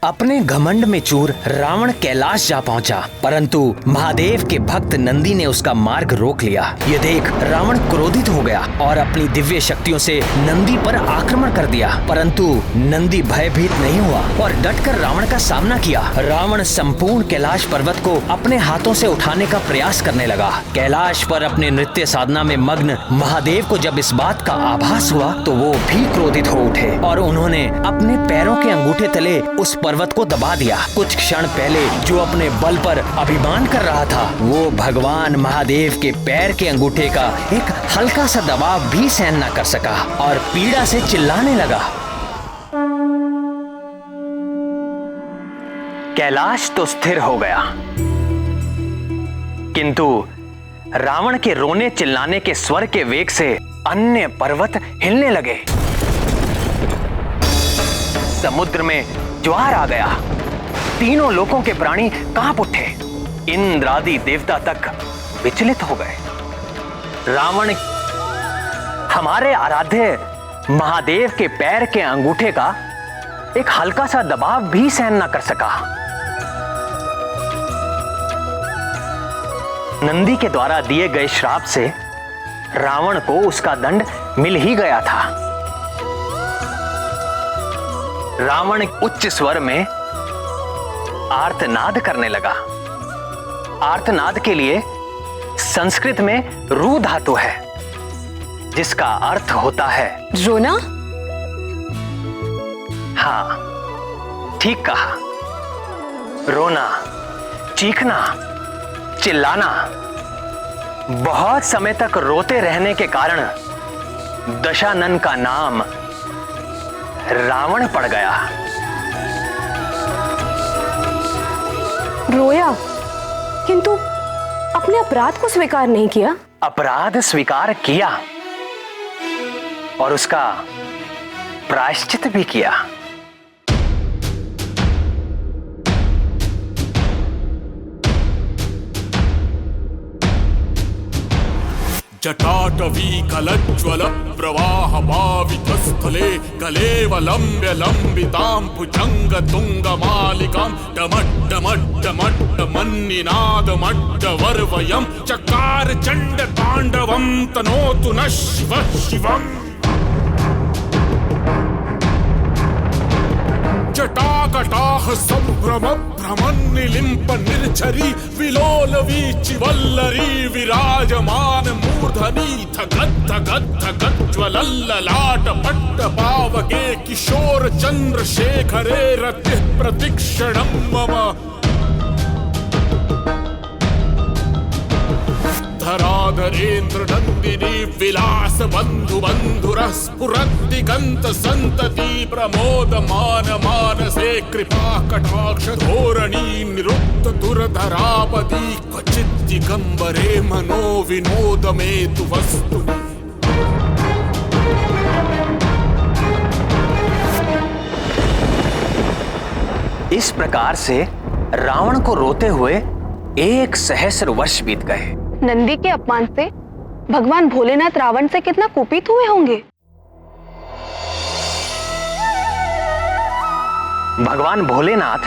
अपने घमंड में चूर रावण कैलाश जा पहुंचा, परंतु महादेव के भक्त नंदी ने उसका मार्ग रोक लिया। ये देख रावण क्रोधित हो गया और अपनी दिव्य शक्तियों से नंदी पर आक्रमण कर दिया, परंतु नंदी भयभीत नहीं हुआ और डटकर रावण का सामना किया। रावण संपूर्ण कैलाश पर्वत को अपने हाथों से उठाने का प्रयास करने लगा। कैलाश पर अपने नृत्य साधना में मग्न महादेव को जब इस बात का आभास हुआ तो वो भी क्रोधित हो उठे और उन्होंने अपने पैरों के अंगूठे तले उस पर्वत को दबा दिया। कुछ क्षण पहले जो अपने बल पर अभिमान कर रहा था, वो भगवान महादेव के पैर के अंगूठे का एक हल्का सा दबाव भी सहन न कर सका और पीड़ा से चिल्लाने लगा। कैलाश तो स्थिर हो गया, किंतु रावण के रोने चिल्लाने के स्वर के वेग से अन्य पर्वत हिलने लगे। समुद्र में ज्वार आ गया। तीनों लोकों के प्राणी कांप उठे। इंद्र आदि देवता तक विचलित हो गए। रावण हमारे आराध्य महादेव के पैर के अंगूठे का एक हल्का सा दबाव भी सहन न कर सका। नंदी के द्वारा दिए गए श्राप से रावण को उसका दंड मिल ही गया था। रावण उच्च स्वर में आर्तनाद करने लगा। आर्तनाद के लिए संस्कृत में रू धातु है, जिसका अर्थ होता है रोना। हाँ, ठीक कहा। रोना, चीखना, चिल्लाना। बहुत समय तक रोते रहने के कारण दशानन का नाम रावण पड़ गया। रोया, किंतु अपने अपराध को स्वीकार नहीं किया। अपराध स्वीकार किया और उसका प्रायश्चित भी किया। जटाटवी कलज्ज्वल प्रवाह भावित स्थले कलेवलम्ब्य लम्बितां भुजंग तुंग मालिकां डमड्डमड्डमड्डमन्निनादमड्डवर्वयं चकार चंड तांडवं तनोतु नः शिवः शिवम्। जटाकटाह संभ्रम भ्रमन्निलिम्प निर्झरी विलोल वीचिवल्लरी विराजमान मूर्धनि धगद् धगद् धगज्ज्वलल्ललाट पट्ट पावके किशोर चंद्रशेखरे रतिः प्रतिक्षणं मम। धराधरेन्द्र नंदिनी विलास बंधु बंधुरः स्फुरद्दिगंत संतति प्रमोदमान मानसे कृपा कटाक्ष धोरणी निरुक्त दुर्धरापदी क्वचित् दिगंबरे मनो विनोदमेतु वस्तु। इस प्रकार से रावण को रोते हुए 1 सहस्र वर्ष बीत गए। नंदी के अपमान से भगवान भोलेनाथ रावण से कितना कुपित हुए होंगे। भगवान भोलेनाथ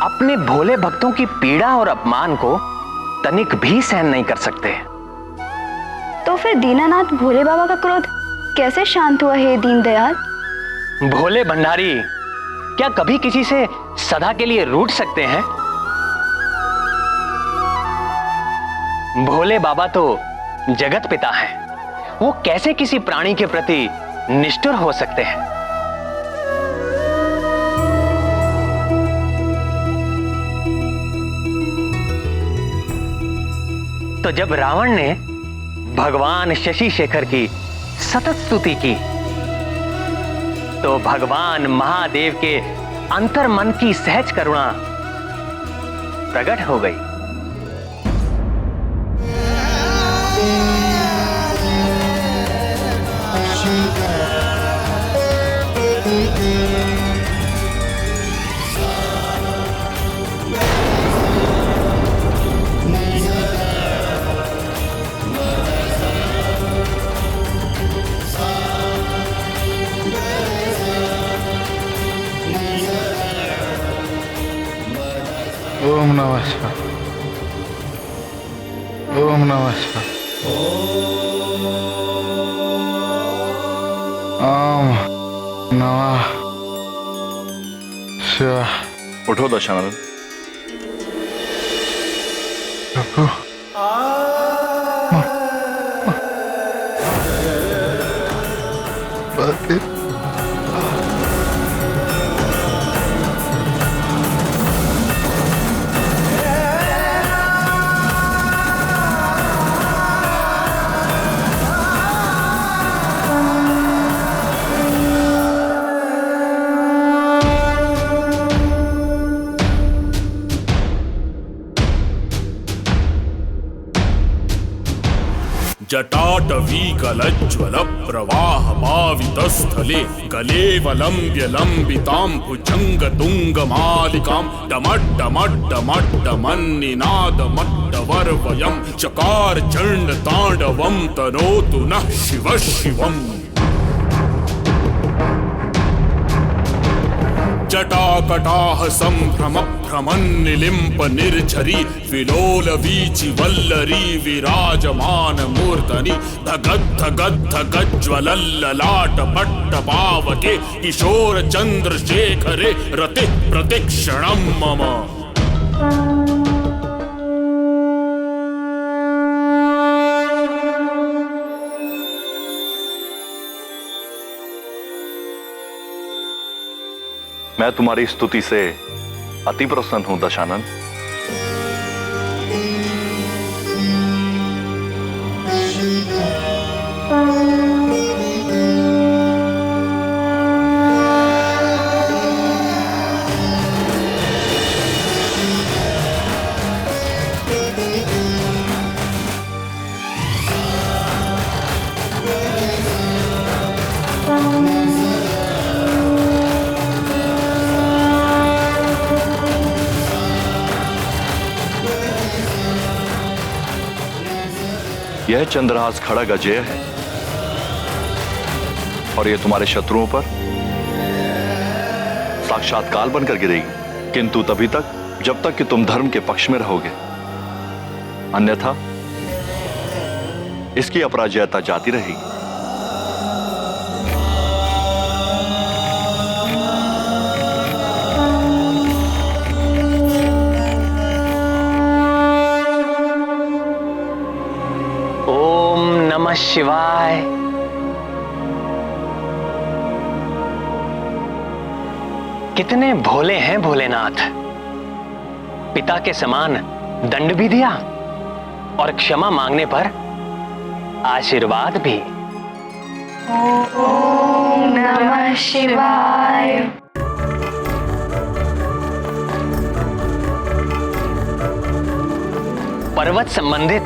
अपने भोले भक्तों की पीड़ा और अपमान को तनिक भी सहन नहीं कर सकते। तो फिर दीनानाथ भोले बाबा का क्रोध कैसे शांत हुआ है दीनदयाल? भोले भंडारी क्या कभी किसी से सदा के लिए रूठ सकते हैं? भोले बाबा तो जगत पिता हैं। वो कैसे किसी प्राणी के प्रति निष्ठुर हो सकते हैं? तो जब रावण ने भगवान शशि शेखर की सतत स्तुति की, तो भगवान महादेव के अंतर्मन की सहज करुणा प्रकट हो गई। ओम नमः शिवाय। ओम नमः शिवाय। ओम नमः शिवाय। उठो दशानन। प्रभु जटाटवीकलज्ज्वल प्रवाहमावितस्थले कलेवलम्ब्य लम्बितां भुजङ्गतुङ्गमालिकां डमड्डमड्डमड्डमन्निनादमड्डवर्वयं चकार चण्डताण्डवं तनोतु नः शिवः शिवम्। जटाकटाह संभ्रम भ्रमन्निलिम्प निर्झरी विलोल वीचि वल्लरी विराजमान मूर्धनि धगद्धगद्धगज्ज्वलल्ललाट पट्टपावके किशोर चन्द्रशेखरे रति प्रतिक्षणं मम। मैं तुम्हारी स्तुति से अति प्रसन्न हूं दशानन। यह चंद्रहास खड़ग अजेय है और यह तुम्हारे शत्रुओं पर साक्षात काल बनकर गिरेगी, किंतु तभी तक जब तक कि तुम धर्म के पक्ष में रहोगे, अन्यथा इसकी अपराजयता जाती रहेगी। नमः शिवाय। कितने भोले हैं भोलेनाथ। पिता के समान दंड भी दिया और क्षमा मांगने पर आशीर्वाद भी। ओम नमः शिवाय। पर्वत संबंधित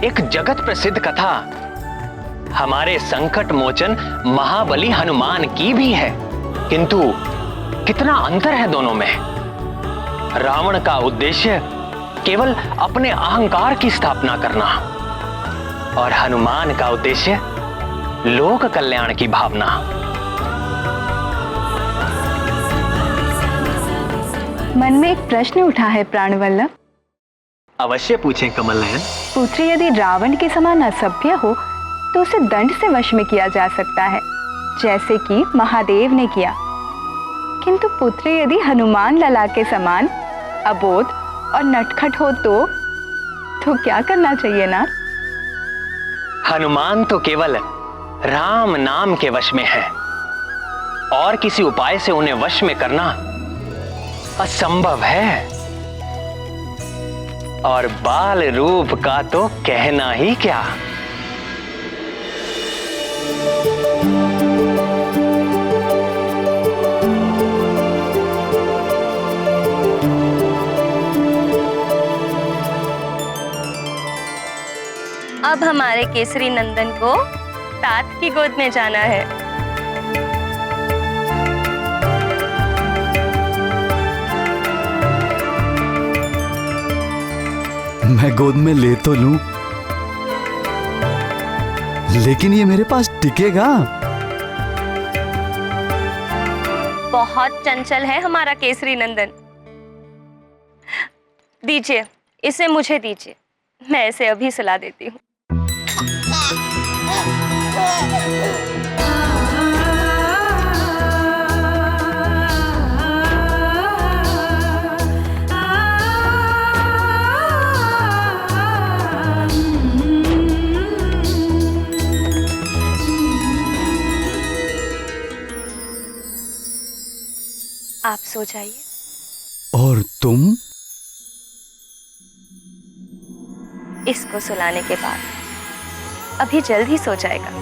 एक जगत प्रसिद्ध कथा हमारे संकट मोचन महाबली हनुमान की भी है, किंतु कितना अंतर है दोनों में। रावण का उद्देश्य केवल अपने अहंकार की स्थापना करना और हनुमान का उद्देश्य लोक कल्याण की भावना। मन में एक प्रश्न उठा है प्राणवल्लभ। अवश्य पूछें कमल नयन। पुत्री यदि रावण के समान असभ्य हो तो उसे दंड से वश में किया जा सकता है, जैसे कि महादेव ने किया, किंतु पुत्री यदि हनुमान लला के समान अबोध और नटखट हो तो क्या करना चाहिए ना? हनुमान तो केवल राम नाम के वश में है और किसी उपाय से उन्हें वश में करना असंभव है। और बाल रूप का तो कहना ही क्या। अब हमारे केसरी नंदन को तात की गोद में जाना है। मैं गोद में ले तो लूं, लेकिन ये मेरे पास टिकेगा? बहुत चंचल है हमारा केसरी नंदन। दीजिए, इसे मुझे दीजिए, मैं इसे अभी सुला देती हूँ। आप सो जाइए। और तुम? इसको सुलाने के बाद अभी जल्द ही सो जाएगा।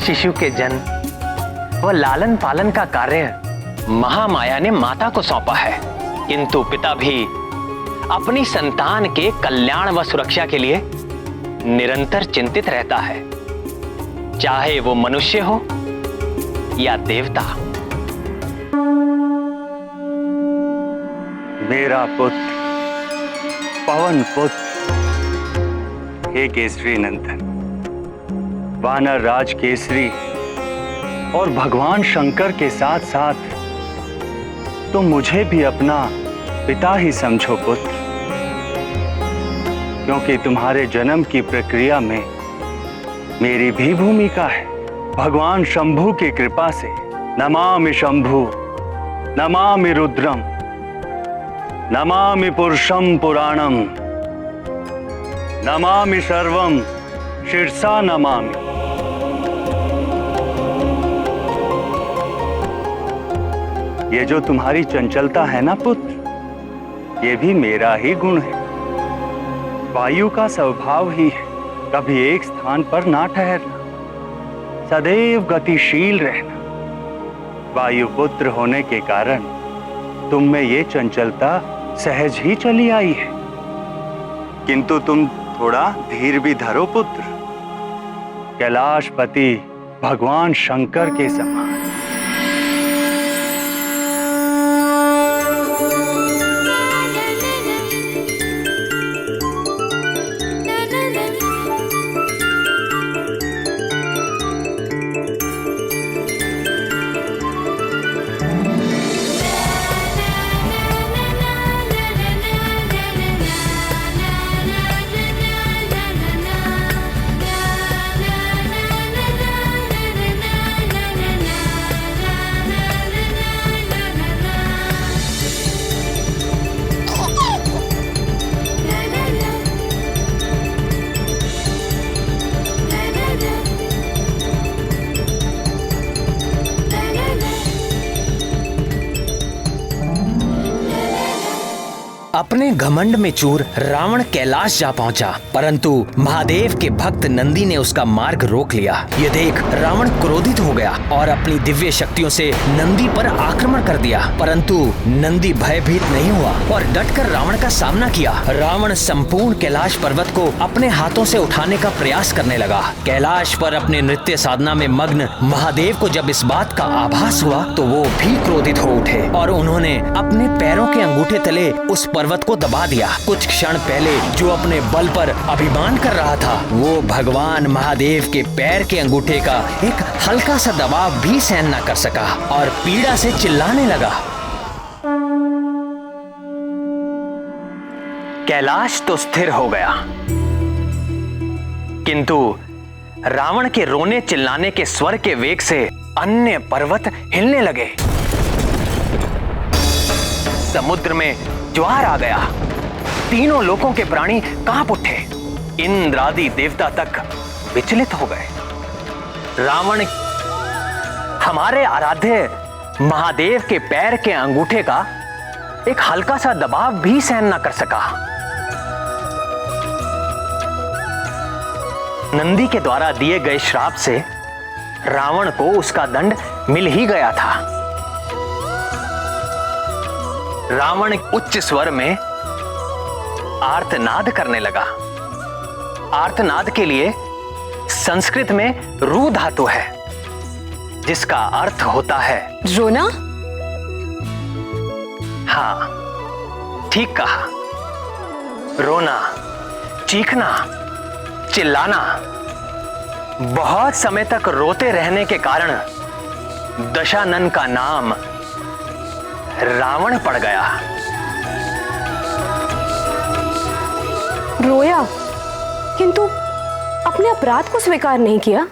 शिशु के जन्म व लालन पालन का कार्य महामाया ने माता को सौंपा है, किंतु पिता भी अपनी संतान के कल्याण व सुरक्षा के लिए निरंतर चिंतित रहता है, चाहे वो मनुष्य हो या देवता। मेरा पुत्र, पवन पुत्र, हे केसरी नंदन, वानर राज केसरी और भगवान शंकर के साथ साथ तुम मुझे भी अपना पिता ही समझो पुत्र, क्योंकि तुम्हारे जन्म की प्रक्रिया में मेरी भी भूमिका है। भगवान शंभु की कृपा से नमामि शंभु, नमामि रुद्रम, नमामि पुरुषम पुराणम, नमामि सर्वम शिरसा नमामि। ये जो तुम्हारी चंचलता है ना पुत्र, ये भी मेरा ही गुण है। वायु का स्वभाव ही है कभी एक स्थान पर ना ठहरना, सदैव गतिशील रहना। वायुपुत्र होने के कारण तुम में ये चंचलता सहज ही चली आई है, किंतु तुम थोड़ा धीर भी धरो पुत्र। कैलाशपति भगवान शंकर के समान। अपने घमंड में चूर रावण कैलाश जा पहुंचा, परंतु महादेव के भक्त नंदी ने उसका मार्ग रोक लिया। यह देख रावण क्रोधित हो गया और अपनी दिव्य शक्तियों से नंदी पर आक्रमण कर दिया, परंतु नंदी भयभीत नहीं हुआ और डटकर रावण का सामना किया। रावण संपूर्ण कैलाश पर्वत को अपने हाथों से उठाने का प्रयास करने लगा। कैलाश पर अपने नृत्य साधना में मग्न महादेव को जब इस बात का आभास हुआ तो वो भी क्रोधित हो उठे और उन्होंने अपने पैरों के अंगूठे तले उस पर्वत को दबा दिया। कुछ क्षण पहले जो अपने बल पर अभिमान कर रहा था, वो भगवान महादेव के पैर के अंगूठे का एक हल्का सा दबाव भी सहन न कर सका और पीड़ा से चिल्लाने लगा। कैलाश तो स्थिर हो गया, किंतु रावण के रोने चिल्लाने के स्वर के वेग से अन्य पर्वत हिलने लगे। समुद्र में ज्वार आ गया, तीनों लोकों के प्राणी कांप उठे, इंद्रादि देवता तक विचलित हो गए। रावण हमारे आराध्य महादेव के पैर के अंगूठे का एक हल्का सा दबाव भी सहन न कर सका। नंदी के द्वारा दिए गए श्राप से रावण को उसका दंड मिल ही गया था। रावण उच्च स्वर में आर्तनाद करने लगा। आर्तनाद के लिए संस्कृत में रू धातु है, जिसका अर्थ होता है रोना। हाँ, ठीक कहा। रोना, चीखना, चिल्लाना। बहुत समय तक रोते रहने के कारण दशानन का नाम रावण पड़ गया। रोया, किंतु अपने अपराध को स्वीकार नहीं किया।